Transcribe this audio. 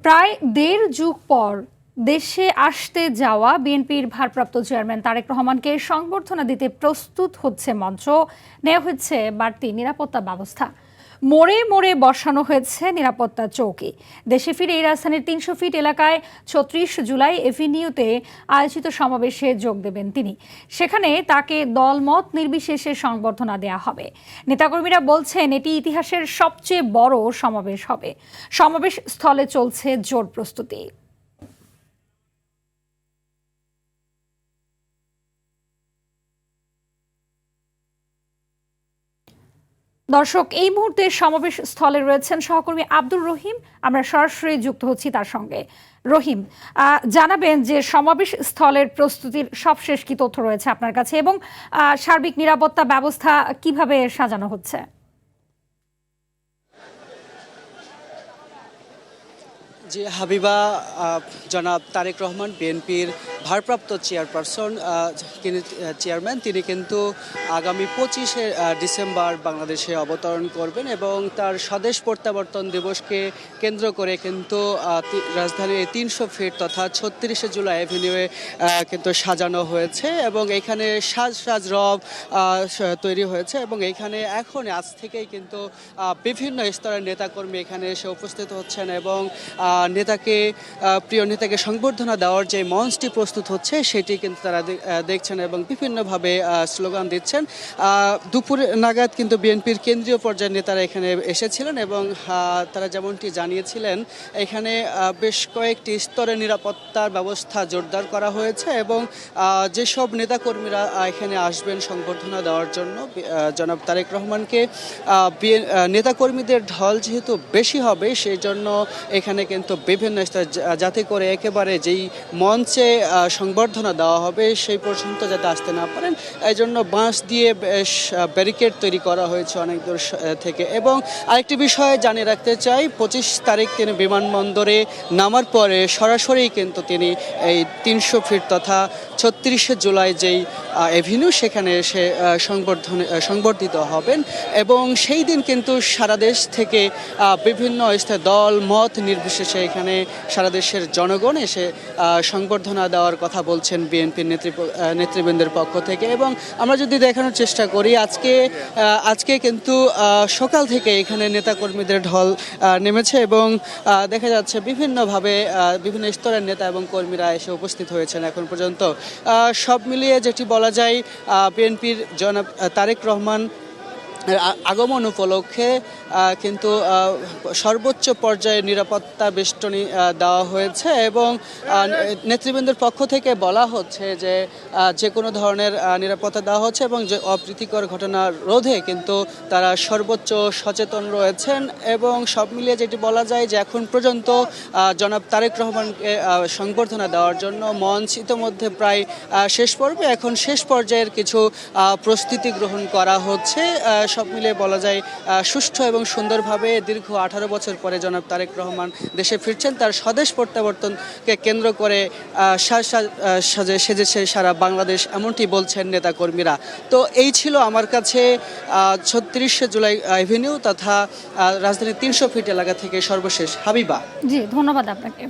প্রায় দেড় যুগ পর দেশে আসতে যাওয়া বিএনপির ভারপ্রাপ্ত চেয়ারম্যান তারেক রহমানকে সংবর্ধনা দিতে প্রস্তুত হচ্ছে মঞ্চ। নেওয়া হয়েছে বাড়তি নিরাপত্তা ব্যবস্থা, মোড়ে মোড়ে বসানো হয়েছে নিরাপত্তা চৌকি। দেশে ফিরে এই রাজধানীর ৩০০ ফিট এলাকায় ৩৬ জুলাই এভিনিউতে আয়োজিত সমাবেশে যোগ দেবেন তিনি। সেখানে তাকে দলমত নির্বিশেষে সংবর্ধনা দেয়া হবে। নেতাকর্মীরা বলছেন এটি ইতিহাসের সবচেয়ে বড় সমাবেশ হবে। সমাবেশ স্থলে চলছে জোর প্রস্তুতি। দর্শক, এই মুহূর্তে সমাবেশ স্থলে রয়েছেন সহকর্মী আব্দুর রহিম। আমরা সরাসরি যুক্ত হচ্ছি তার সঙ্গে। রহিম, জানাবেন যে সমাবেশ স্থলের প্রস্তুতির সবশেষ কি তথ্য রয়েছে আপনার কাছে, এবং সার্বিক নিরাপত্তা ব্যবস্থা কিভাবে সাজানো হচ্ছে? জি হাবিবা, জনাব তারেক রহমান বিএনপির ভারপ্রাপ্ত চেয়ারম্যান তিনি কিন্তু আগামী 25শে ডিসেম্বর বাংলাদেশে অবতরণ করবেন এবং তার স্বদেশ প্রত্যাবর্তন দিবসকে কেন্দ্র করে কিন্তু রাজধানীর 300 ফিট তথা 36শে জুলাই এভিনিউয়ে কিন্তু সাজানো হয়েছে এবং এখানে সাজ রব তৈরি হয়েছে এবং এখানে এখন আজ থেকেই কিন্তু বিভিন্ন স্তরের নেতাকর্মী এখানে এসে উপস্থিত হচ্ছেন এবং প্রিয় নেতাকে সংবর্ধনা দেওয়ার যে মঞ্চটি প্রস্তুত হচ্ছে সেটি কিন্তু তারা দেখছেন এবং বিভিন্নভাবে স্লোগান দিচ্ছেন। দুপুর নাগাদ কিন্তু বিএনপির কেন্দ্রীয় পর্যায়ের নেতারা এখানে এসেছিলেন এবং তারা যেমনটি জানিয়েছিলেন এখানে বেশ কয়েকটি স্তরে নিরাপত্তার ব্যবস্থা জোরদার করা হয়েছে এবং যেসব নেতাকর্মীরা এখানে আসবেন সংবর্ধনা দেওয়ার জন্য জনাব তারেক রহমানকে, নেতাকর্মীদের ঢল যেহেতু বেশি হবে সেই জন্য এখানে কিন্তু বিভিন্ন স্তরে যাতে করে একেবারে যেই মঞ্চে সংবর্ধনা দেওয়া হবে সেই পর্যন্ত যাতে আসতে না পারেন এই জন্য বাঁশ দিয়ে বেশ ব্যারিকেড তৈরি করা হয়েছে অনেক দূর থেকে। এবং আরেকটি বিষয় জানিয়ে রাখতে চাই, 25 তারিখ তিনি বিমানবন্দরে নামার পরে সরাসরি কিন্তু তিনি এই 300 ফিট তথা 36শে জুলাই যেই এভিনিউ সেখানে এসে সংবর্ধিত হবেন এবং সেই দিন কিন্তু সারা দেশ থেকে বিভিন্ন স্তরে দল মত নির্বিশেষে এখানে সারা দেশের জনগণ এসে সংবর্ধনা দেওয়ার কথা বলছেন বিএনপির নেতৃবৃন্দের পক্ষ থেকে। এবং আমরা যদি দেখানোর চেষ্টা করি আজকে কিন্তু সকাল থেকে এখানে নেতাকর্মীদের ঢল নেমেছে এবং দেখা যাচ্ছে বিভিন্নভাবে বিভিন্ন স্তরের নেতা এবং কর্মীরা এসে উপস্থিত হয়েছেন এখন পর্যন্ত। সব মিলিয়ে যেটি বলা যায়, বিএনপির জনাব তারেক রহমান আগমন উপলক্ষে কিন্তু সর্বোচ্চ পর্যায়ে নিরাপত্তা বেষ্টনী দেওয়া হয়েছে এবং নেতৃবৃন্দের পক্ষ থেকে বলা হচ্ছে যে কোনো ধরনের নিরাপত্তা দেওয়া হচ্ছে এবং যে অপ্রীতিকর ঘটনা রোধে কিন্তু তারা সর্বোচ্চ সচেতন রয়েছেন। এবং সব মিলিয়ে যেটি বলা যায় যে এখন পর্যন্ত জনাব তারেক রহমানকে সংবর্ধনা দেওয়ার জন্য মঞ্চ ইতোমধ্যে প্রায় শেষ পর্বে, এখন শেষ পর্যায়ের কিছু প্রস্তুতি গ্রহণ করা হচ্ছে। সব মিলিয়ে বলা যায় সুষ্ঠু এবং সুন্দরভাবে দীর্ঘ 18 বছর পরে জনাব তারেক রহমান দেশে ফিরছেন। তার স্বদেশ প্রত্যাবর্তনকে কেন্দ্র করে সেজেছে সারা বাংলাদেশ, এমনটি বলছেন নেতাকর্মীরা। তো এই ছিল আমার কাছে 36শে জুলাই এভিনিউ তথা রাজধানীর 300 ফিট এলাকা থেকে সর্বশেষ। হাবিবা, জি ধন্যবাদ আপনাকে।